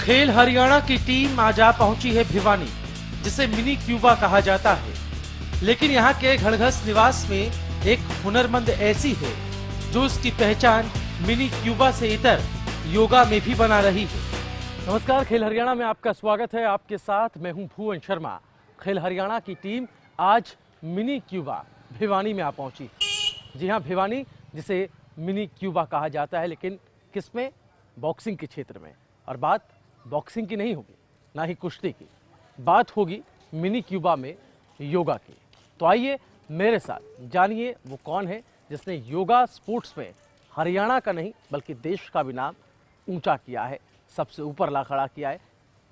खेल हरियाणा की टीम आज आ पहुंची है भिवानी, जिसे मिनी क्यूबा कहा जाता है। लेकिन यहाँ के घड़घस निवास में एक हुनरमंद ऐसी है जो उसकी पहचान मिनी क्यूबा से इतर योगा में भी बना रही है। नमस्कार, खेल हरियाणा में आपका स्वागत है। आपके साथ मैं हूं भुवन शर्मा। खेल हरियाणा की टीम आज मिनी क्यूबा भिवानी में आ पहुंची। जी हाँ, भिवानी, जिसे मिनी क्यूबा कहा जाता है, लेकिन किसमें? बॉक्सिंग के क्षेत्र में। और बात बॉक्सिंग की नहीं होगी, ना ही कुश्ती की, बात होगी मिनी क्यूबा में योगा की। तो आइए मेरे साथ जानिए वो कौन है जिसने योगा स्पोर्ट्स में हरियाणा का नहीं बल्कि देश का भी नाम ऊंचा किया है, सबसे ऊपर ला खड़ा किया है।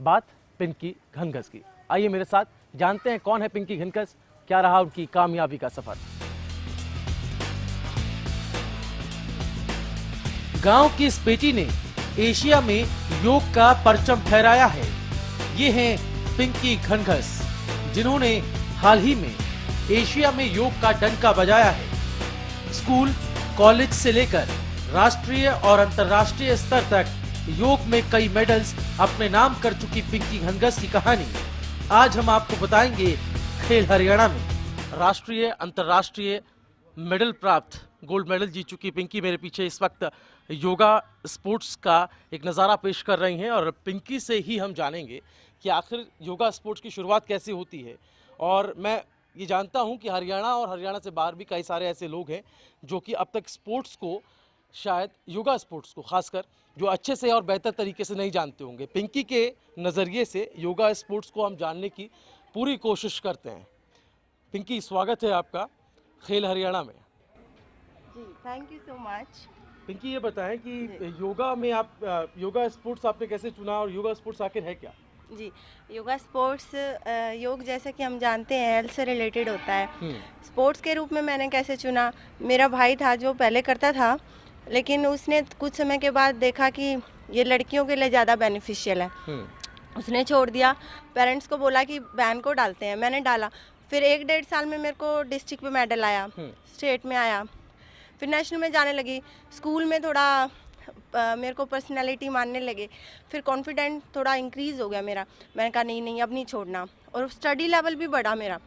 बात पिंकी घनघस की। आइए मेरे साथ जानते हैं कौन है पिंकी घनघस, क्या रहा उनकी कामयाबी का सफर। गांव की इस बेटी ने एशिया में योग का परचम फहराया है। ये हैं पिंकी घनघस, जिन्होंने हाल ही में एशिया में योग का डंका बजाया है। स्कूल, कॉलेज से लेकर राष्ट्रीय और अंतर्राष्ट्रीय स्तर तक योग में कई मेडल्स अपने नाम कर चुकी पिंकी घनघस की कहानी आज हम आपको बताएंगे खेल हरियाणा में। राष्ट्रीय, अंतर्राष्ट्रीय मेडल प्राप्त, गोल्ड मेडल जीत चुकी पिंकी मेरे पीछे इस वक्त योगा स्पोर्ट्स का एक नज़ारा पेश कर रही हैं। और पिंकी से ही हम जानेंगे कि आखिर योगा स्पोर्ट्स की शुरुआत कैसे होती है। और मैं ये जानता हूं कि हरियाणा और हरियाणा से बाहर भी कई सारे ऐसे लोग हैं जो कि अब तक स्पोर्ट्स को, शायद योगा स्पोर्ट्स को खासकर, जो अच्छे से और बेहतर तरीके से नहीं जानते होंगे। पिंकी के नज़रिए से योगा स्पोर्ट्स को हम जानने की पूरी कोशिश करते हैं। पिंकी, स्वागत है आपका खेल हरियाणा में। जी, thank you so much. Pinky, ये बताएं कि योगा में आप योगा स्पोर्ट्स आपने कैसे चुना और योगा स्पोर्ट्स आखिर है क्या? जी, योगा स्पोर्ट्स, योग जैसा कि हम जानते हैं हेल्थ से रिलेटेड होता है। स्पोर्ट्स के रूप में मैंने कैसे चुना, मेरा भाई था जो पहले करता था, लेकिन उसने कुछ समय के बाद देखा कि ये लड़कियों के लिए ज़्यादा बेनिफिशियल है। उसने छोड़ दिया। पेरेंट्स को बोला कि बहन को डालते हैं, मैंने डाला। फिर 1-1.5 साल में मेरे को डिस्ट्रिक्ट में मेडल आया, स्टेट में आया, फिर नेशनल में जाने लगी। स्कूल में थोड़ा मेरे को पर्सनालिटी मानने लगे, फिर कॉन्फिडेंट थोड़ा इंक्रीज़ हो गया मेरा। मैंने कहा नहीं अब नहीं छोड़ना। और स्टडी लेवल भी बढ़ा मेरा।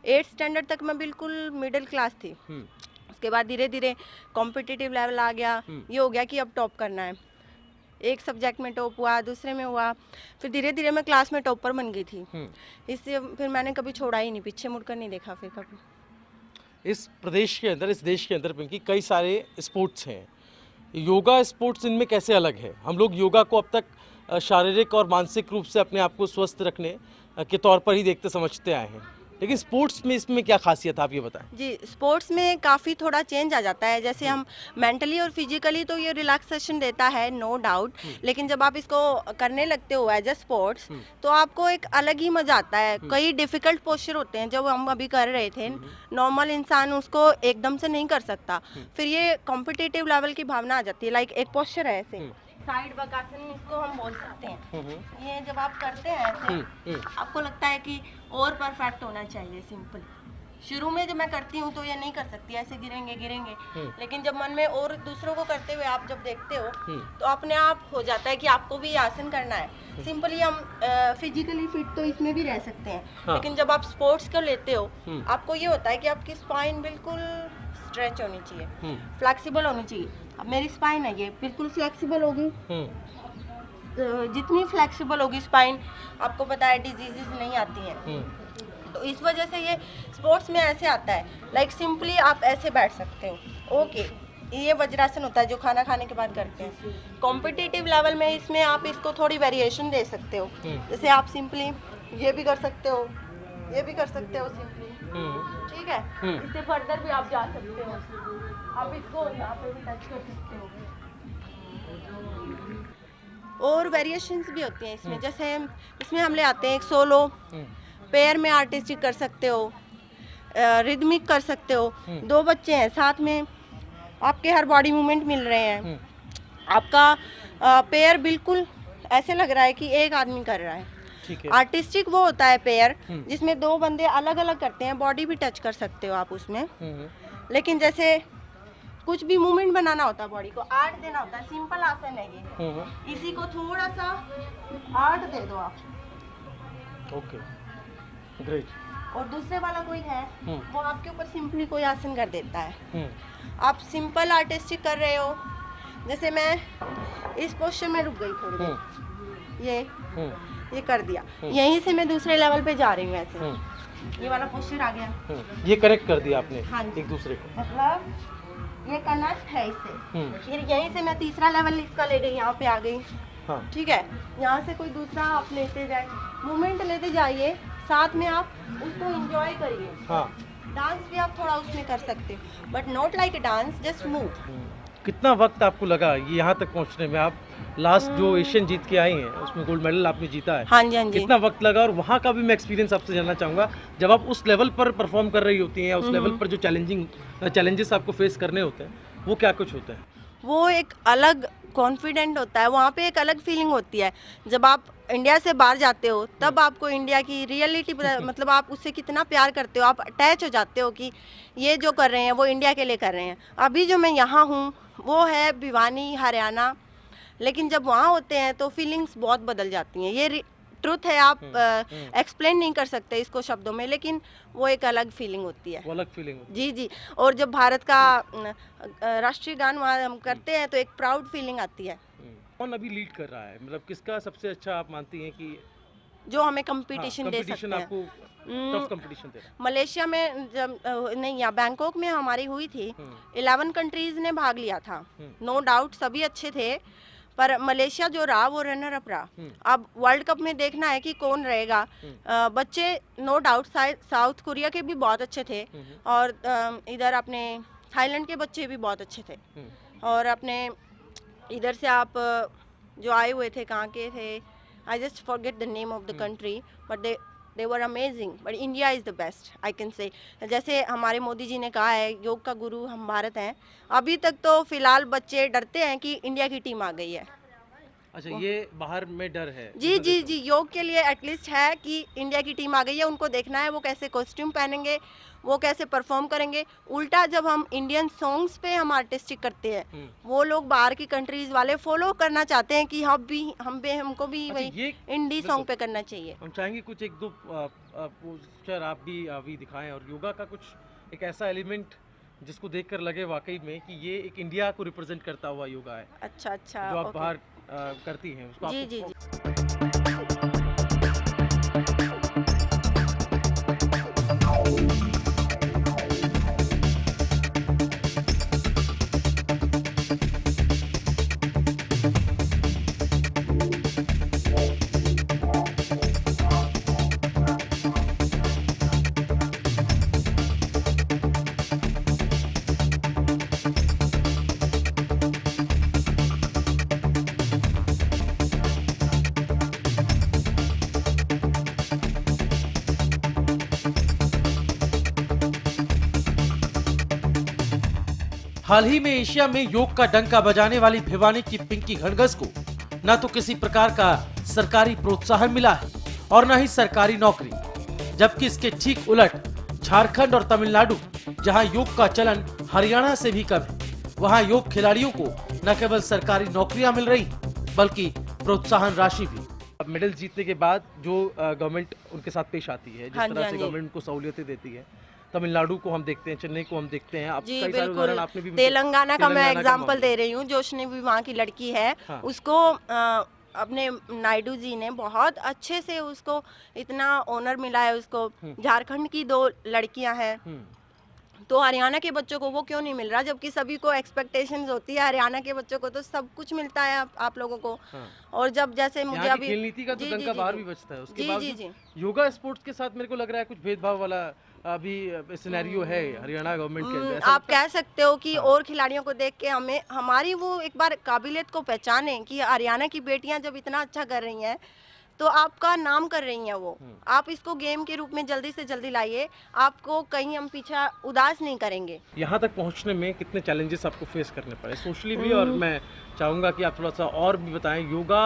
8th स्टैंडर्ड तक मैं बिल्कुल मिडिल क्लास थी। उसके बाद धीरे धीरे कॉम्पिटिटिव लेवल आ गया। ये हो गया कि अब टॉप करना है। एक सब्जेक्ट में टॉप हुआ, दूसरे में हुआ, फिर धीरे धीरे मैं क्लास में टॉपर बन गई थी। इससे फिर मैंने कभी छोड़ा ही नहीं, पीछे मुड़कर नहीं देखा फिर कभी। इस प्रदेश के अंदर, इस देश के अंदर पिंकी, कई सारे स्पोर्ट्स हैं। योगा स्पोर्ट्स इनमें कैसे अलग है? हम लोग योगा को अब तक शारीरिक और मानसिक रूप से अपने आप को स्वस्थ रखने के तौर पर ही देखते समझते आए हैं, लेकिन स्पोर्ट्स में इसमें क्या खासियत है, आप ये बताएं। जी, स्पोर्ट्स में काफ़ी थोड़ा चेंज आ जाता है। जैसे हम मेंटली और फिजिकली तो ये रिलैक्सेशन देता है, नो डाउट, लेकिन जब आप इसको करने लगते हो एज ए स्पोर्ट्स, तो आपको एक अलग ही मज़ा आता है। कई डिफ़िकल्ट पोस्चर होते हैं जो हम अभी कर रहे थे, नॉर्मल इंसान उसको एकदम से नहीं कर सकता। फिर ये कॉम्पिटिटिव लेवल की भावना आ जाती है। लाइक एक पोस्चर है ऐसे, साइड बकासन इसको हम बोल सकते हैं। ये जब आप करते हैं ऐसे, आपको लगता है कि और परफेक्ट होना चाहिए। सिंपल शुरू में जब मैं करती हूँ तो ये नहीं कर सकती, ऐसे गिरेंगे, लेकिन जब मन में और दूसरों को करते हुए आप जब देखते हो तो अपने आप हो जाता है कि आपको भी आसन करना है। सिंपली हम फिजिकली फिट तो इसमें भी रह सकते हैं, लेकिन जब आप स्पोर्ट्स को लेते हो आपको ये होता है कि आपकी स्पाइन बिल्कुल स्ट्रेच होनी चाहिए, फ्लेक्सिबल होनी चाहिए। अब मेरी स्पाइन है ये बिल्कुल फ्लेक्सिबल होगी। जितनी फ्लेक्सिबल होगी स्पाइन, आपको पता है डिजीजेस नहीं आती हैं। तो इस वजह से ये स्पोर्ट्स में ऐसे आता है। लाइक सिंपली आप ऐसे बैठ सकते हो, ओके। ये वज्रासन होता है जो खाना खाने के बाद करते हैं। कॉम्पिटिटिव लेवल में इसमें आप इसको थोड़ी वेरिएशन दे सकते हो। जैसे आप सिंपली ये भी कर सकते हो, ये भी कर सकते हो सिंपली, ठीक है। इससे फर्दर भी आप जा सकते हो। आप इसको यहाँ पे भी टच कर सकते हो। और वेरिएशंस भी होती हैं इसमें। जैसे इसमें हम ले आते हैं एक सोलो, पेयर में आर्टिस्टिक कर सकते हो, रिदमिक कर सकते हो। 2 बच्चे हैं साथ में, आपके हर बॉडी मूवमेंट मिल रहे हैं। आपका पेयर बिल्कुल ऐसे लग रहा है कि एक आदमी कर रहा है। आर्टिस्टिक वो होता है पेयर जिसमें 2 बंदे अलग अलग करते हैं, बॉडी भी टच कर सकते हो आप उसमें। लेकिन जैसे कुछ भी मूवमेंट बनाना होता है बॉडी को, आर्ट देना होता है, सिंपल आसन है ये। इसी को थोड़ा सा आर्ट दे दो आप। Okay, great. और दूसरे वाला कोई है वो आपके ऊपर सिंपली कोई आसन कर देता है। आप सिंपल आर्टिस्टिक कर रहे हो, जैसे मैं इस पोस्चर में रुक गई थोड़ी देर, ये कर दिया, यहीं से मैं दूसरे लेवल पे जा रही हूँ ऐसे, ये वाला पोस्चर आ गया, ये कनेक्ट कर दिया आपने। हाँ, एक दूसरे को, मतलब ये कनेक्ट है इससे। फिर यहीं से मैं तीसरा लेवल इसका ले गई, यहाँ पे आ गई। हाँ। ठीक है, यहाँ से कोई दूसरा आप लेते जाए, मूवमेंट लेते जाइए, साथ में आप उसको एंजॉय करिए। हाँ। डांस भी आप थोड़ा उसमें कर सकते हो, but not like dance, just move. कितना वक्त आपको लगा ये यहाँ तक पहुँचने में? आप लास्ट जो एशियन जीत के आई हैं उसमें गोल्ड मेडल आपने जीता है। हाँ जी, हाँ जी। कितना वक्त लगा, और वहाँ का भी मैं एक्सपीरियंस आपसे जानना चाहूँगा। जब आप उस लेवल पर परफॉर्म कर रही होती हैं, उस लेवल पर जो चैलेंजेस आपको फेस करने होते हैं, वो क्या कुछ होता है? वो एक अलग कॉन्फिडेंट होता है, वहाँ पे एक अलग फीलिंग होती है। जब आप इंडिया से बाहर जाते हो तब आपको इंडिया की रियलिटी मतलब आप उससे कितना प्यार करते हो, आप अटैच हो जाते हो कि ये जो कर रहे हैं वो इंडिया के लिए कर रहे हैं। अभी जो मैं यहाँ हूँ वो है भिवानी, हरियाणा, लेकिन जब वहाँ होते हैं तो फीलिंग्स बहुत बदल जाती हैं। ये ट्रुथ है, आप एक्सप्लेन नहीं कर सकते इसको शब्दों में, लेकिन वो एक अलग फीलिंग होती है। वो अलग फीलिंग होती है। जी जी। और जब भारत का राष्ट्रीय गान वहाँ हम करते हैं तो एक प्राउड फीलिंग आती है। कौन अभी लीड कर रहा है, मतलब किसका सबसे अच्छा आप मानती हैं कि जो हमें कंपटीशन दे सकते हैं? आपको टफ कंपटीशन दे रहा है? मलेशिया में जब नहीं, यहाँ बैंकॉक में हमारी हुई थी, 11 कंट्रीज ने भाग लिया था, नो डाउट सभी अच्छे थे, पर मलेशिया जो रहा वो रनर अप रहा। अब वर्ल्ड कप में देखना है कि कौन रहेगा। बच्चे नो डाउट साउथ कोरिया के भी बहुत अच्छे थे, और इधर अपने थाईलैंड के बच्चे भी बहुत अच्छे थे, और अपने इधर से आप जो आए हुए थे, कहाँ के थे, I just forget the name of the country, but they were amazing, but India is the best, I can say। जैसे हमारे मोदी जी ने कहा है योग का गुरु हम भारत हैं, अभी तक तो फिलहाल बच्चे डरते हैं कि इंडिया की टीम आ गई है। अच्छा, ये बाहर में डर है? जी जी जी, योग के लिए एटलीस्ट है कि इंडिया की टीम आ गई है, उनको देखना है वो कैसे कॉस्ट्यूम पहनेंगे, वो कैसे परफॉर्म करेंगे। उल्टा जब हम इंडियन सॉन्ग्स पे हम आर्टिस्टिक करते हैं, वो लोग बाहर की कंट्रीज वाले फॉलो करना चाहते हैं कि हमको भी वही इंडी सॉन्ग पे करना चाहिए। हम चाहेंगे कुछ एक दो पोस्टर आप भी अभी दिखाएं, और योगा का कुछ एक ऐसा एलिमेंट जिसको देखकर लगे वाकई में कि ये एक इंडिया को रिप्रेजेंट करता हुआ योगा है। अच्छा अच्छा, जो आप बाहर करती हैं उसको। जी जी जी। हाल ही में एशिया में योग का डंका बजाने वाली भिवानी की पिंकी घनघस को न तो किसी प्रकार का सरकारी प्रोत्साहन मिला है और न ही सरकारी नौकरी, जबकि इसके ठीक उलट झारखंड और तमिलनाडु, जहां योग का चलन हरियाणा से भी कम है, वहां योग खिलाड़ियों को न केवल सरकारी नौकरियां मिल रही बल्कि प्रोत्साहन राशि भी। अब मेडल जीतने के बाद जो गवर्नमेंट उनके साथ पेश आती है, जिस तरह से गवर्नमेंट उनको सहूलियतें देती है, तमिलनाडु को हम देखते हैं, चेन्नई को हम देखते हैं, आप कई सारे उदाहरण आपने भी। तेलंगाना का मैं एग्जांपल दे रही हूँ, जोशनी भी वहाँ की लड़की है। हाँ। उसको अपने नायडू जी ने बहुत अच्छे से उसको इतना ऑनर मिला है उसको। झारखंड की 2 लड़कियां हैं, तो हरियाणा के बच्चों को वो क्यों नहीं मिल रहा, जबकि सभी को एक्सपेक्टेशंस होती है, हरियाणा के बच्चों को तो सब कुछ मिलता है आप लोगों को। हाँ। और जब जैसे मुझे अभी खेल नीति का तो डंका बाहर भी बजता है, उसके बाद योगा स्पोर्ट्स के साथ मेरे को लग रहा है कुछ भेदभाव वाला अभी सिनेरियो है हरियाणा गवर्नमेंट के। आप कह सकते हो कि हाँ। और खिलाड़ियों को देख के हमें हमारी वो एक बार काबिलियत को पहचाने कि हरियाणा की बेटियां जब इतना अच्छा कर रही हैं तो आपका नाम कर रही हैं वो, आप इसको गेम के रूप में जल्दी से जल्दी लाइए, आपको कहीं हम पीछे उदास नहीं करेंगे। यहाँ तक पहुँचने में कितने चैलेंजेस आपको फेस करने पड़े सोशली भी, और मैं चाहूँगा कि आप थोड़ा सा और भी बताएं। योगा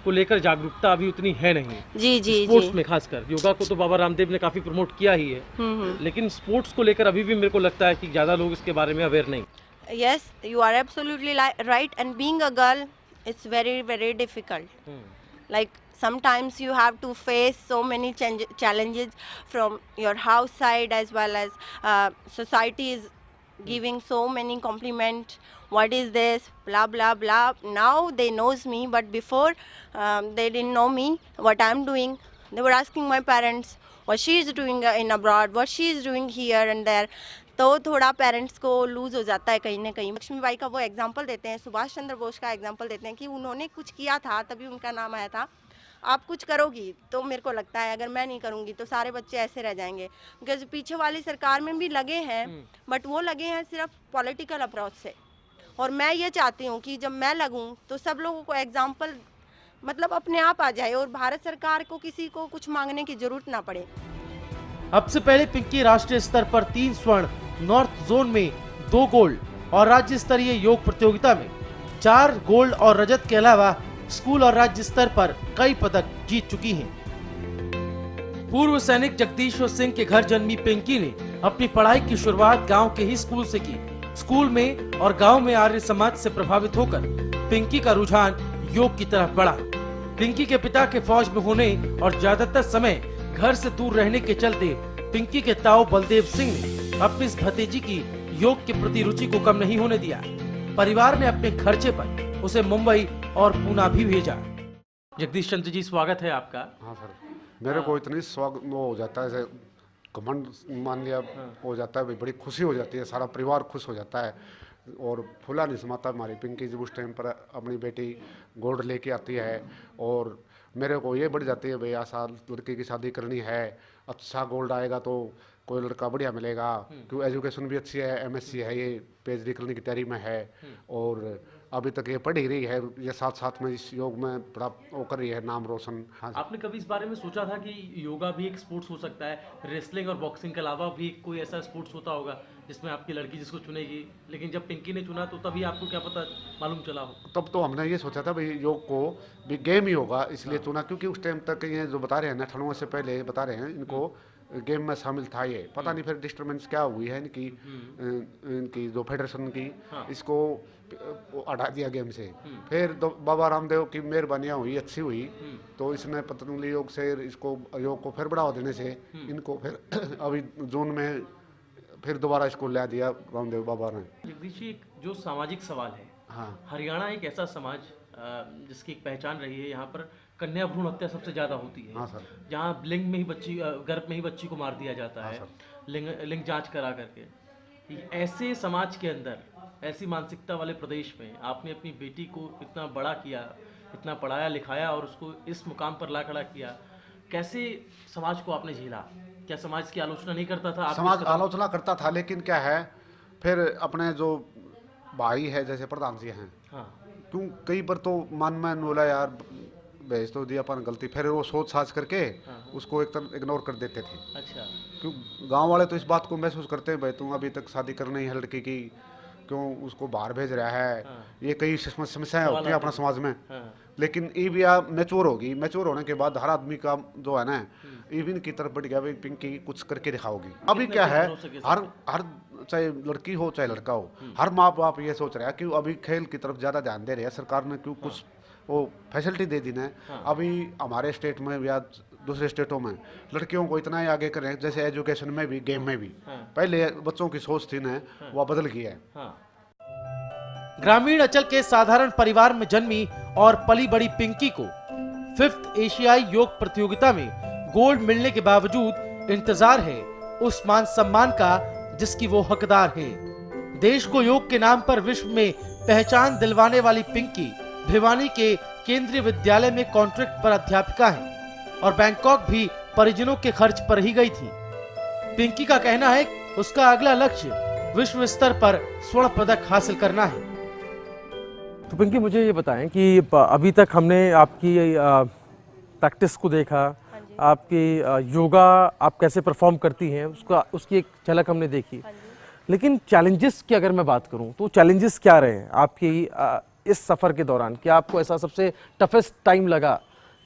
को लेकर जागरूकता अभी उतनी है नहीं। जी जी, स्पोर्ट्स में खासकर योगा को तो बाबा रामदेव ने काफी प्रमोट किया ही है, लेकिन स्पोर्ट्स को लेकर अभी भी मेरे को लगता है कि ज्यादा लोग इसके बारे में अवेयर नहीं। Yes, you are absolutely right. And being a girl, it's very, very difficult. Like sometimes you have to face so many challenges from your house side, as well as society is giving so many compliment. What is this? Blah blah blah. Now they knows me, but before they didn't know me. What I'm doing? They were asking my parents what she is doing in abroad, what she is doing here and there. तो थोड़ा parents को loose हो जाता है कहीं ना कहीं। लक्ष्मीबाई का वो एग्जांपल देते हैं, सुभाष चंद्र बोस का एग्जांपल देते हैं कि उन्होंने कुछ किया था तभी उनका नाम आया था। आप कुछ करोगी तो मेरे को लगता है अगर मैं नहीं करूँगी तो सारे बच्चे ऐसे रह जाएंगे, बिकॉज पीछे वाली सरकार में भी लगे हैं, बट वो लगे हैं सिर्फ पॉलिटिकल अप्रोच से। और मैं ये चाहती हूँ कि जब मैं लगूँ तो सब लोगों को एग्जाम्पल मतलब अपने आप आ जाए और भारत सरकार को किसी को कुछ मांगने की जरूरत ना पड़े। अब से पहले पिंकी राष्ट्रीय स्तर पर 3 स्वर्ण, नॉर्थ जोन में 2 गोल्ड और राज्य स्तरीय योग प्रतियोगिता में 4 गोल्ड और रजत के अलावा स्कूल और राज्य स्तर पर कई पदक जीत चुकी हैं। पूर्व सैनिक जगदीश्वर सिंह के घर जन्मी पिंकी ने अपनी पढ़ाई की शुरुआत गांव के ही स्कूल से की। स्कूल में और गांव में आर्य समाज से प्रभावित होकर पिंकी का रुझान योग की तरफ बढ़ा। पिंकी के पिता के फौज में होने और ज्यादातर समय घर से दूर रहने के चलते पिंकी के ताऊ बलदेव सिंह ने अपनी इस भतीजी की योग के प्रति रुचि को कम नहीं होने दिया। परिवार ने अपने खर्चे पर उसे मुंबई और पूना भी भेजा। जगदीश चंद्र जी, स्वागत है आपका। हाँ सर, मेरे को इतनी स्वागत वो हो जाता है, जैसे घमंड मान लिया हो जाता है, बड़ी खुशी हो जाती है, सारा परिवार खुश हो जाता है और फूला नहीं समाता। हमारी पिंकी जी उस टाइम पर अपनी बेटी गोल्ड लेके आती है और मेरे को ये बढ़ जाती है भाई आशा लड़की की शादी करनी है, अच्छा गोल्ड आएगा तो कोई लड़का बढ़िया मिलेगा, क्योंकि एजुकेशन भी अच्छी है, एमएससी है, ये पीएचडी करने की तैयारी में है और अभी तक ये पढ़ ही रही है, ये साथ साथ में इस योग में बड़ा वो कर रही है, नाम रोशन। हाँ, आपने कभी इस बारे में सोचा था कि योगा भी एक स्पोर्ट्स हो सकता है, रेसलिंग और बॉक्सिंग के अलावा भी कोई ऐसा स्पोर्ट्स होता होगा जिसमें आपकी लड़की जिसको चुनेगी, लेकिन जब पिंकी ने चुना तो तभी आपको क्या पता मालूम चला हो? तब तो हमने ये सोचा था भाई योग को भी गेम ही होगा, इसलिए चुना, क्योंकि उस टाइम तक ये जो बता रहे हैं ना 98 से पहले बता रहे हैं, इनको गेम में शामिल था ये, पता नहीं फिर डिस्टर्बेंस क्या हुई है इनकी जो फेडरेशन की, इसको हटा दिया गेम से। फिर बाबा रामदेव की मेहरबानियाँ हुई, अच्छी हुई, तो इसने पतंजलि योग से इसको योग को फिर बढ़ावा देने से इनको फिर अभी जून में फिर दोबारा इसको ला दिया रामदेव बाबा ने। जगदीश जी, एक जो सामाजिक सवाल है, हाँ, हरियाणा एक ऐसा समाज जिसकी एक पहचान रही है, यहाँ पर कन्या भ्रूण हत्या सबसे ज्यादा होती है। हाँ सर, जहाँ लिंग में ही बच्ची, गर्भ में ही बच्ची को मार दिया जाता हाँ है, सर। लिंग जांच करा करके। ऐसे समाज के अंदर, ऐसी मानसिकता वाले प्रदेश में आपने अपनी बेटी को इतना बड़ा किया, इतना पढ़ाया लिखाया और उसको इस मुकाम पर ला खड़ा किया, कैसे समाज को आपने झेला? क्या समाज की आलोचना नहीं करता था? समाज आलोचना करता था, लेकिन क्या है फिर अपने जो भाई है जैसे प्रधान जी हैं, हाँ, क्यों कई बार तो मन में बोला यार भेज तो दिया अपन गलती, फिर वो सोच साझ करके उसको एक तरह इग्नोर कर देते थे। अच्छा, क्यों गांव वाले तो इस बात को महसूस करते हैं भाई तुम अभी तक शादी करनी है लड़की की, क्यों उसको बाहर भेज रहा है, ये कई समस्याएं होती हैं अपना समाज में। लेकिन ये भी मैच्योर होगी, मैच्योर होने के बाद हर आदमी का जो है ना इवन की तरफ बढ़ गया भाई पिंकी कुछ करके दिखाओगी। अभी क्या है, हर चाहे लड़की हो चाहे लड़का हो, हर माँ बाप ये सोच रहा है कि अभी खेल की तरफ ज़्यादा ध्यान दे रहे हैं, सरकार ने क्यों कुछ वो फैसिलिटी दे दी है। अभी हमारे स्टेट में या दूसरे स्टेटों में लड़कियों को इतना ही आगे करें, जैसे एजुकेशन में भी, गेम में भी। पहले बच्चों की सोच थी ना, वह बदल गई है। ग्रामीण अंचल के साधारण परिवार में जन्मी और पली बड़ी पिंकी को 5th एशियाई योग प्रतियोगिता में गोल्ड मिलने के बावजूद इंतजार है उस मान सम्मान का जिसकी वो हकदार है। देश को योग के नाम पर विश्व में पहचान दिलवाने वाली पिंकी भिवानी के केंद्रीय विद्यालय में कॉन्ट्रैक्ट पर अध्यापिका है और बैंकॉक भी परिजनों के खर्च पर ही गई थी। पिंकी का कहना है उसका अगला लक्ष्य विश्व स्तर पर स्वर्ण पदक हासिल करना है। तो पिंकी, मुझे ये बताएं कि अभी तक हमने आपकी प्रैक्टिस को देखा, आपकी योगा आप कैसे परफॉर्म करती हैं उसकी एक झलक हमने देखी, लेकिन चैलेंजेस की अगर मैं बात करूं तो चैलेंजेस क्या रहे हैं आपकी इस सफ़र के दौरान? क्या आपको ऐसा सबसे टफेस्ट टाइम लगा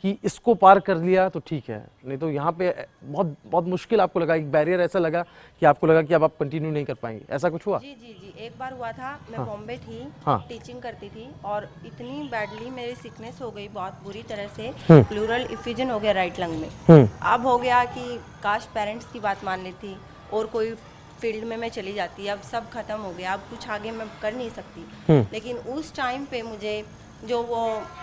कि इसको पार कर लिया तो ठीक है, नहीं तो यहाँ पे बहुत बहुत मुश्किल आपको लगा, एक बैरियर ऐसा लगा कि आपको लगा कि अब आप कंटिन्यू नहीं कर पाएंगे, ऐसा कुछ हुआ? जी जी जी, एक बार हुआ था, मैं बॉम्बे थी, हाँ। टीचिंग करती थी और इतनी बैडली मेरी सिकनेस हो गई बहुत बुरी तरह से, प्लूरल इफिजन हो गया राइट लंग में। अब हो गया कि काश पेरेंट्स की बात मान लेती और कोई फील्ड में मैं चली जाती, अब सब खत्म हो गया, अब कुछ आगे मैं कर नहीं सकती। लेकिन उस टाइम पे मुझे जो वो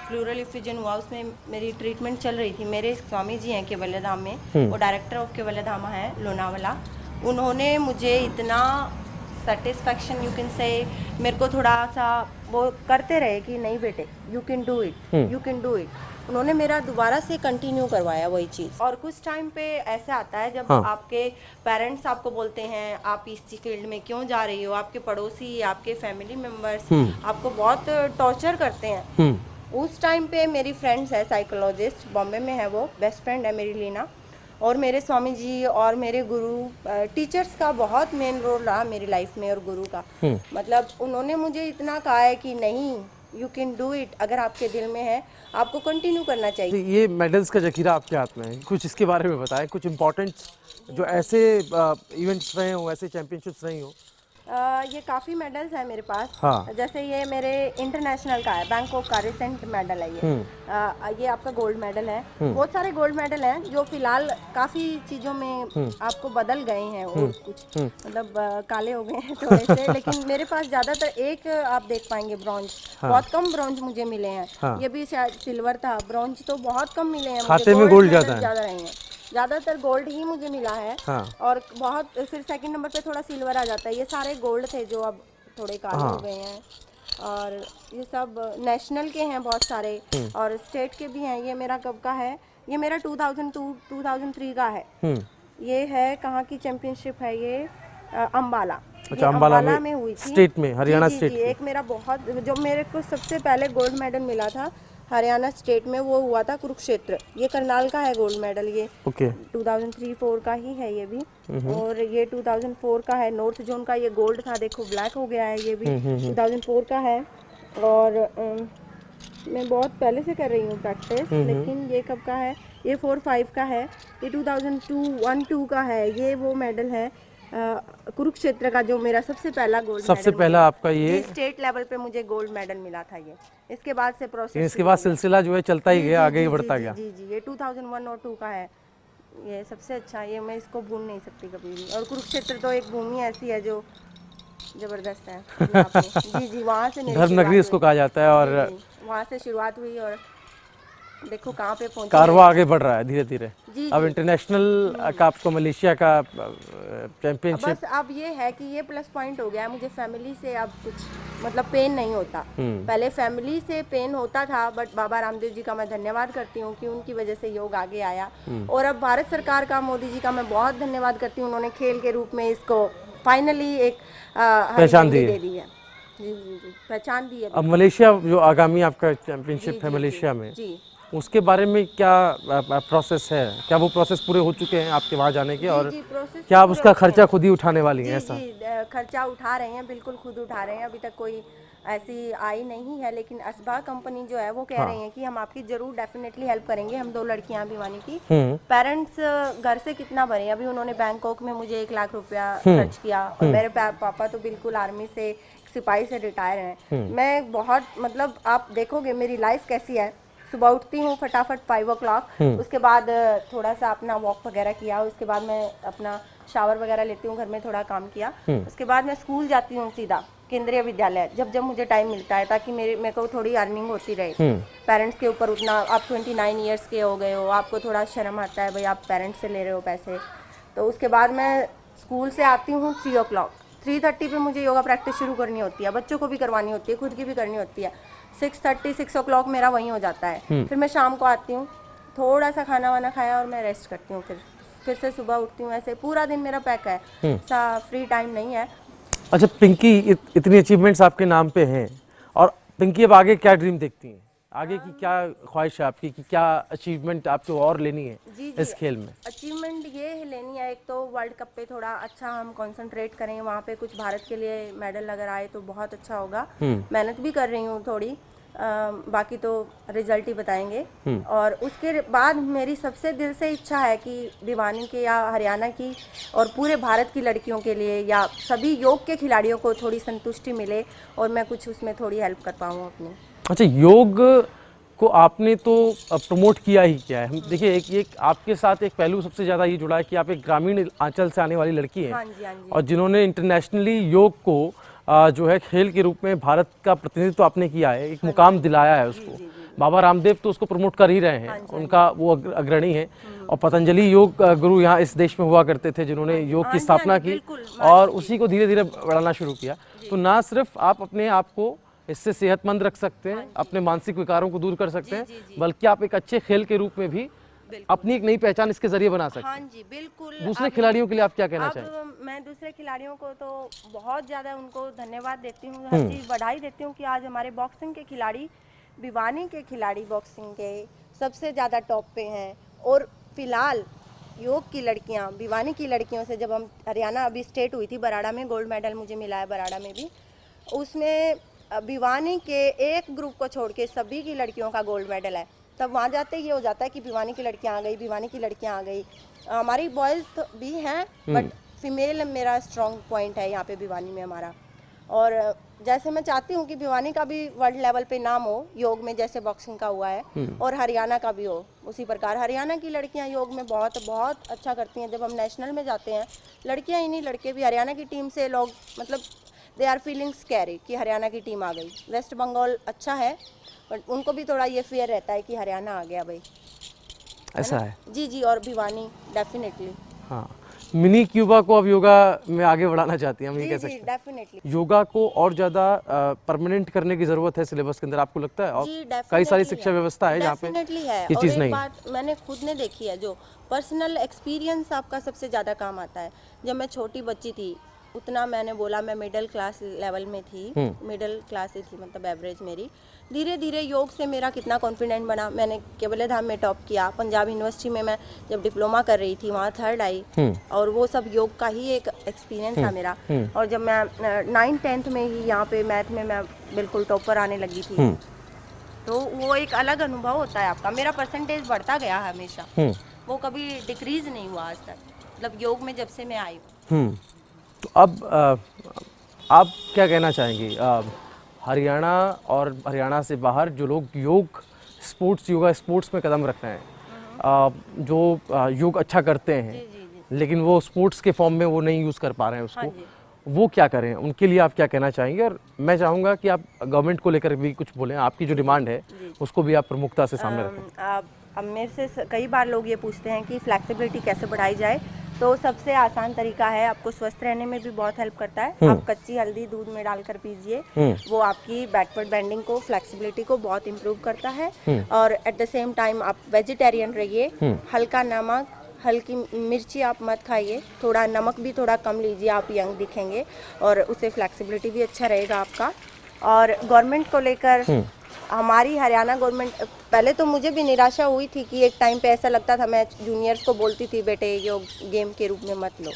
प्लूरल इफिजन हुआ उसमें मेरी ट्रीटमेंट चल रही थी। मेरे स्वामी जी हैं केवल्य धाम में, वो डायरेक्टर ऑफ केवल्य धाम है लोनावाला, उन्होंने मुझे इतना सेटिस्फैक्शन यू कैन से, मेरे को थोड़ा सा वो करते रहे कि नहीं बेटे you can do it, you can do it. उन्होंने मेरा दोबारा से कंटिन्यू करवाया वही चीज़। और कुछ टाइम पे ऐसा आता है जब आपके पेरेंट्स आपको बोलते हैं आप इस फील्ड में क्यों जा रही हो, आपके पड़ोसी, आपके फैमिली मेम्बर्स आपको बहुत टॉर्चर करते हैं। उस टाइम पे मेरी फ्रेंड्स है साइकोलॉजिस्ट, बॉम्बे में है, वो बेस्ट फ्रेंड है मेरी लीना, और मेरे स्वामी जी और मेरे गुरु, टीचर्स का बहुत मेन रोल रहा मेरी लाइफ में, और गुरु का मतलब उन्होंने मुझे इतना कहा है कि नहीं यू कैन डू इट, अगर आपके दिल में है आपको कंटिन्यू करना चाहिए। ये मेडल्स का जखीरा आपके हाथ में है, कुछ इसके बारे में बताएं, कुछ इम्पोर्टेंट जो ऐसे इवेंट्स रहे हो, ऐसे चैंपियनशिप्स रही हो। ये काफ़ी मेडल्स हैं मेरे पास। हाँ। जैसे ये मेरे इंटरनेशनल का है, बैंकॉक का रिसेंट मेडल है ये आपका गोल्ड मेडल है। बहुत सारे गोल्ड मेडल हैं जो फिलहाल काफ़ी चीज़ों में आपको बदल गए हैं और कुछ मतलब काले हो गए हैं थोड़े से, लेकिन मेरे पास ज़्यादातर एक आप देख पाएंगे ब्रॉन्ज, बहुत कम ब्रॉन्ज मुझे मिले हैं। ये भी शायद सिल्वर था, ब्रॉन्ज तो बहुत कम मिले हैं, खाते में गोल्ड ज़्यादा रहे हैं, ज़्यादातर गोल्ड ही मुझे मिला है। और बहुत फिर सेकंड नंबर पे थोड़ा सिल्वर आ जाता है। ये सारे गोल्ड थे जो अब थोड़े काले हो गए हैं, और ये सब नेशनल के हैं बहुत सारे, और स्टेट के भी हैं। ये मेरा कब का है, ये मेरा 2002-2003 का है। ये है कहाँ की चैंपियनशिप है, ये अम्बाला। अच्छा, अम्बाला में हुई थी, स्टेट में, हरियाणा स्टेट। एक मेरा बहुत, जो मेरे को सबसे पहले गोल्ड मेडल मिला था हरियाणा स्टेट में, वो हुआ था कुरुक्षेत्र। ये करनाल का है गोल्ड मेडल, ये 2003-04 का ही है ये भी। और ये 2004 का है, नॉर्थ जोन का ये गोल्ड था, देखो ब्लैक हो गया है, ये भी 2004 का है। और मैं बहुत पहले से कर रही हूँ प्रैक्टिस, लेकिन ये कब का है, ये 4-5 का है। ये 2001-2 का है, ये वो मेडल है कुरुक्षेत्र का, जो मेरा सबसे पहला गोल्ड, सबसे पहला आपका ये स्टेट लेवल पे मुझे गोल्ड मेडल मिला था ये। इसके बाद से प्रोसेस, इसके बाद सिलसिला जो है चलता ही गया, आगे ही बढ़ता गया। जी जी, ये 2001 और 2 का है, ये सबसे अच्छा, ये मैं इसको भूल नहीं सकती कभी भी। और कुरुक्षेत्र तो एक भूमि ऐसी है जो जबरदस्त है। जी जी, वहाँ से धर्म नगरी इसको कहा जाता है, और वहाँ से शुरुआत हुई और देखो कहाँ पे पहुंचे, कारवां आगे बढ़ रहा है धीरे धीरे। अब इंटरनेशनल का आपको मलेशिया का चैंपियनशिप, बस अब ये है कि ये प्लस पॉइंट हो गया मुझे, फैमिली से अब कुछ मतलब पेन नहीं होता। पहले फैमिली से पेन होता था, बट बाबा रामदेव जी का मैं धन्यवाद करती हूँ कि उनकी वजह से योग आगे आया। और अब भारत सरकार का, मोदी जी का मैं बहुत धन्यवाद करती हूँ, उन्होंने खेल के रूप में इसको फाइनली एक पहचान दे दी है। जी जी जी, पहचान दी है। अब मलेशिया जो आगामी आपका चैंपियनशिप है मलेशिया में, उसके बारे में क्या प्रोसेस है, क्या वो प्रोसेस पूरे हो चुके हैं आपके वहाँ जाने के, और क्या आप उसका खर्चा खुद ही उठाने वाली हैं? ऐसा खर्चा उठा रहे हैं, बिल्कुल खुद उठा रहे हैं। अभी तक कोई ऐसी आई नहीं है, लेकिन असबा कंपनी जो है वो कह रहे हैं कि हम आपकी जरूर डेफिनेटली हेल्प करेंगे। हम 2 लड़कियां भिवानी की, पेरेंट्स घर से कितना भरे, अभी उन्होंने बैंकॉक में मुझे 1 लाख रुपया खर्च किया, और मेरे पापा तो बिल्कुल आर्मी से, सिपाही से रिटायर हैं। मैं बहुत, मतलब आप देखोगे मेरी लाइफ कैसी है, सुबह उठती हूँ फटाफट 5 o'clock, उसके बाद थोड़ा सा अपना वॉक वगैरह किया, उसके बाद मैं अपना शावर वगैरह लेती हूँ, घर में थोड़ा काम किया, उसके बाद मैं स्कूल जाती हूँ सीधा केंद्रीय विद्यालय, जब जब मुझे टाइम मिलता है, ताकि मेरे को थोड़ी अर्निंग होती रहे। पेरेंट्स के ऊपर उतना, आप 29 ईयर्स के हो गए हो, आपको थोड़ा शर्म आता है भाई आप पेरेंट्स से ले रहे हो पैसे। तो उसके बाद मैं स्कूल से आती हूँ 3 o'clock, 3:30 पे मुझे योगा प्रैक्टिस शुरू करनी होती है, बच्चों को भी करवानी होती है, खुद की भी करनी होती है। 6:30-6 o'clock मेरा वहीं हो जाता है। फिर मैं शाम को आती हूँ, थोड़ा सा खाना वाना खाया और मैं रेस्ट करती हूँ, फिर से सुबह उठती हूँ। ऐसे पूरा दिन मेरा पैक है, सा फ्री टाइम नहीं है। अच्छा पिंकी, इतनी अचीवमेंट्स आपके नाम पे हैं, और पिंकी अब आगे क्या ड्रीम देखती हैं, आगे की क्या ख्वाहिश है आपकी, कि क्या अचीवमेंट आपको और लेनी है इस खेल में? अचीवमेंट ये लेनी है, एक तो वर्ल्ड कप पे थोड़ा अच्छा हम कंसंट्रेट करें, वहाँ पे कुछ भारत के लिए मेडल अगर आए तो बहुत अच्छा होगा। मेहनत भी कर रही हूँ थोड़ी, बाकी तो रिजल्ट ही बताएंगे। और उसके बाद मेरी सबसे दिल से इच्छा है कि भिवानी के या हरियाणा की और पूरे भारत की लड़कियों के लिए या सभी योग के खिलाड़ियों को थोड़ी संतुष्टि मिले और मैं कुछ उसमें थोड़ी हेल्प कर पाऊँ अपनी। अच्छा, योग को आपने तो प्रमोट किया ही किया है। हम देखिए, एक आपके साथ एक पहलू सबसे ज़्यादा ये जुड़ा है कि आप एक ग्रामीण आंचल से आने वाली लड़की हैं। हाँ जी, हाँ जी। और जिन्होंने इंटरनेशनली योग को जो है खेल के रूप में भारत का प्रतिनिधित्व आपने किया है, एक मुकाम दिलाया है उसको। बाबा रामदेव तो उसको प्रमोट कर ही रहे हैं, उनका वो अग्रणी है। और पतंजलि योग गुरु यहाँ इस देश में हुआ करते थे, जिन्होंने योग की स्थापना की और उसी को धीरे धीरे बढ़ाना शुरू किया। तो ना सिर्फ आप अपने आप को इससे सेहतमंद रख सकते हैं, अपने मानसिक विकारों को दूर कर सकते हैं, बल्कि आप एक अच्छे खेल के रूप में भी अपनी एक नई पहचान इसके जरिए बना सकते हैं। हाँ जी, बिल्कुल। दूसरे खिलाड़ियों के लिए आप क्या कहना चाहेंगे? मैं दूसरे खिलाड़ियों को तो बहुत ज़्यादा उनको धन्यवाद देती हूँ, हर चीज़ बधाई देती हूँ कि आज हमारे बॉक्सिंग के खिलाड़ी, भिवानी के खिलाड़ी बॉक्सिंग के सबसे ज़्यादा टॉप पे हैं। और फिलहाल योग की लड़कियाँ, भिवानी की लड़कियों से जब हम हरियाणा अभी स्टेट हुई थी बराड़ा में, गोल्ड मेडल मुझे मिला है बराड़ा में भी, उसमें भिवानी के एक ग्रुप को छोड़ के सभी की लड़कियों का गोल्ड मेडल है। तब वहाँ जाते ये हो जाता है कि भिवानी की लड़कियाँ आ गई, भिवानी की लड़कियाँ आ गई। हमारी बॉयज़ तो भी हैं बट फीमेल मेरा स्ट्रॉन्ग पॉइंट है यहाँ पे भिवानी में हमारा। और जैसे मैं चाहती हूँ कि भिवानी का भी वर्ल्ड लेवल पे नाम हो योग में, जैसे बॉक्सिंग का हुआ है, और हरियाणा का भी हो उसी प्रकार। हरियाणा की लड़कियाँ योग में बहुत बहुत अच्छा करती हैं। जब हम नेशनल में जाते हैं, लड़कियाँ ही नहीं लड़के भी, हरियाणा की टीम से लोग मतलब दे आर फीलिंग स्कैरी कि हरियाणा की टीम आ गई। वेस्ट बंगाल अच्छा है बट उनको भी थोड़ा ये फियर रहता है कि हरियाणा आ गया भाई, ऐसा है। जी जी। और भिवानी डेफिनेटली। हाँ, मिनी क्यूबा को अब योगा में आगे बढ़ाना चाहती हैं, हम ये कह सकते हैं। डेफिनेटली योगा को और ज़्यादा परमानेंट करने की ज़रूरत है सिलेबस के अंदर, आपको लगता है? और कई सारी शिक्षा व्यवस्था है जहाँ पे ये चीज़ नहीं। बात मैंने खुद ने देखी है, जो पर्सनल एक्सपीरियंस आपका सबसे ज़्यादा काम आता है। जब मैं छोटी बच्ची थी उतना मैंने बोला, मैं मिडिल क्लास लेवल में थी, मिडिल क्लास ही थी मतलब एवरेज मेरी। धीरे धीरे योग से मेरा कितना कॉन्फिडेंट बना। मैंने केवले धाम में टॉप किया, पंजाब यूनिवर्सिटी में मैं जब डिप्लोमा कर रही थी वहाँ 3rd आई, और वो सब योग का ही एक एक्सपीरियंस था मेरा। और जब मैं 9th-10th में ही यहाँ पे मैथ में मैं बिल्कुल टॉपर आने लगी थी, तो वो एक अलग अनुभव होता है आपका। मेरा परसेंटेज बढ़ता गया हमेशा, वो कभी डिक्रीज नहीं हुआ आज तक, मतलब योग में जब से मैं आई हूँ। तो अब आप क्या कहना चाहेंगी? हरियाणा और हरियाणा से बाहर जो लोग योग स्पोर्ट्स, योगा स्पोर्ट्स में कदम रख रहे हैं, जो योग अच्छा करते हैं लेकिन वो स्पोर्ट्स के फॉर्म में वो नहीं यूज़ कर पा रहे हैं उसको, वो क्या करें? उनके लिए आप क्या कहना चाहेंगे? और मैं चाहूँगा कि आप गवर्नमेंट को लेकर भी कुछ बोलें, आपकी जो डिमांड है उसको भी आप प्रमुखता से सामने रखें। अब मेरे से कई बार लोग ये पूछते हैं कि फ्लेक्सिबिलिटी कैसे बढ़ाई जाए, तो सबसे आसान तरीका है, आपको स्वस्थ रहने में भी बहुत हेल्प करता है। आप कच्ची हल्दी दूध में डालकर पीजिए, वो आपकी बैकवर्ड बेंडिंग को, फ्लेक्सिबिलिटी को बहुत इम्प्रूव करता है। और एट द सेम टाइम आप वेजिटेरियन रहिए, हल्का नमक, हल्की मिर्ची आप मत खाइए, थोड़ा नमक भी थोड़ा कम लीजिए, आप यंग दिखेंगे और उससे फ्लेक्सिबिलिटी भी अच्छा रहेगा आपका। और गवर्नमेंट को लेकर हमारी हरियाणा गवर्नमेंट, पहले तो मुझे भी निराशा हुई थी कि एक टाइम पे ऐसा लगता था, मैं जूनियर्स को बोलती थी बेटे योग गेम के रूप में मत लो।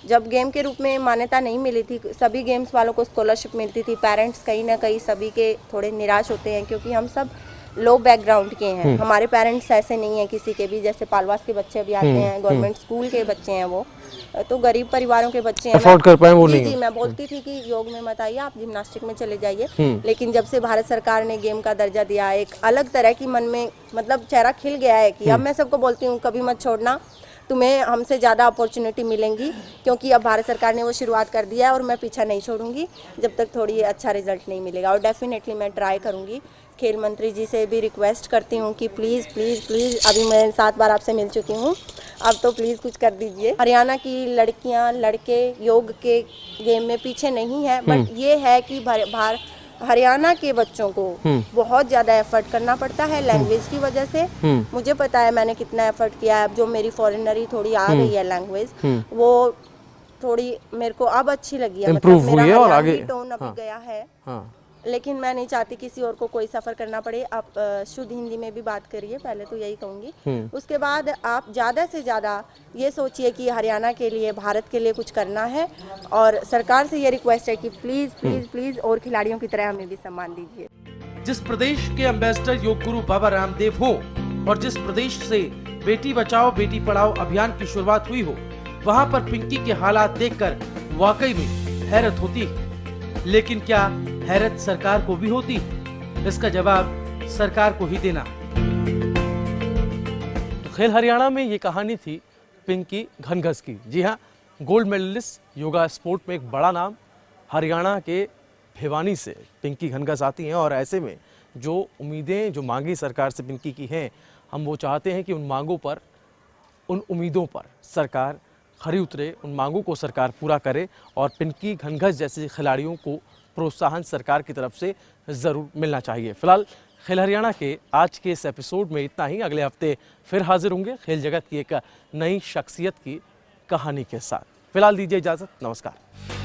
जब गेम के रूप में मान्यता नहीं मिली थी, सभी गेम्स वालों को स्कॉलरशिप मिलती थी, पेरेंट्स कहीं ना कहीं सभी के थोड़े निराश होते हैं क्योंकि हम सब लो बैकग्राउंड के हैं। हमारे पेरेंट्स ऐसे नहीं है किसी के भी, जैसे पालवास के बच्चे भी आते हैं, गवर्नमेंट स्कूल के बच्चे हैं, वो तो गरीब परिवारों के बच्चे हैं, अफोर्ड कर पाए वो नहीं। जी, मैं बोलती थी कि योग में मत आइए, आप जिम्नास्टिक में चले जाइए। लेकिन जब से भारत सरकार ने गेम का दर्जा दिया, एक अलग तरह की मन में मतलब चेहरा खिल गया है कि अब मैं सबको बोलती हूँ कभी मत छोड़ना, तुम्हें हमसे ज़्यादा अपॉर्चुनिटी मिलेंगी, क्योंकि अब भारत सरकार ने वो शुरुआत कर दिया है और मैं पीछा नहीं छोड़ूंगी जब तक थोड़ी अच्छा रिजल्ट नहीं मिलेगा। और डेफिनेटली मैं ट्राई करूँगी। खेल मंत्री जी से भी रिक्वेस्ट करती हूँ कि प्लीज़ प्लीज़ प्लीज़, अभी मैं 7 बार आपसे मिल चुकी हूँ, अब तो प्लीज़ कुछ कर दीजिए। हरियाणा की लड़कियाँ लड़के योग के गेम में पीछे नहीं है, बट ये है कि हरियाणा के बच्चों को बहुत ज़्यादा एफर्ट करना पड़ता है लैंग्वेज की वजह से। मुझे पता है मैंने कितना एफर्ट किया है। अब जो मेरी फॉरेनरी थोड़ी आ गई है लैंग्वेज, वो थोड़ी मेरे को अब अच्छी लगी है, मतलब मेरा हरियाणवी टोन अभी गया है। लेकिन मैं नहीं चाहती किसी और को कोई सफ़र करना पड़े। आप शुद्ध हिंदी में भी बात करिए, पहले तो यही कहूँगी। उसके बाद आप ज़्यादा से ज़्यादा ये सोचिए कि हरियाणा के लिए, भारत के लिए कुछ करना है। और सरकार से ये रिक्वेस्ट है कि प्लीज़ प्लीज़ प्लीज़ और खिलाड़ियों की तरह हमें भी सम्मान दीजिए। जिस प्रदेश के एम्बेसडर योग गुरु बाबा रामदेव हो और जिस प्रदेश से बेटी बचाओ बेटी पढ़ाओ अभियान की शुरुआत हुई हो, वहां पर पिंकी के हालात देखकर वाकई में हैरत होती है। लेकिन क्या हैरत सरकार को भी होती है? इसका जवाब सरकार को ही देना। तो खेल हरियाणा में ये कहानी थी पिंकी घनघस की। जी हाँ, गोल्ड मेडलिस्ट योगा स्पोर्ट में एक बड़ा नाम हरियाणा के भिवानी से पिंकी घनघस आती हैं। और ऐसे में जो उम्मीदें जो मांगी सरकार से पिंकी की हैं, हम वो चाहते हैं कि उन मांगों पर, उन उम्मीदों पर सरकार खरी उतरे, उन मांगों को सरकार पूरा करे और पिंकी घनघस जैसे खिलाड़ियों को प्रोत्साहन सरकार की तरफ से ज़रूर मिलना चाहिए। फिलहाल खेल हरियाणा के आज के इस एपिसोड में इतना ही। अगले हफ्ते फिर हाजिर होंगे खेल जगत की एक नई शख्सियत की कहानी के साथ। फिलहाल दीजिए इजाज़त, नमस्कार।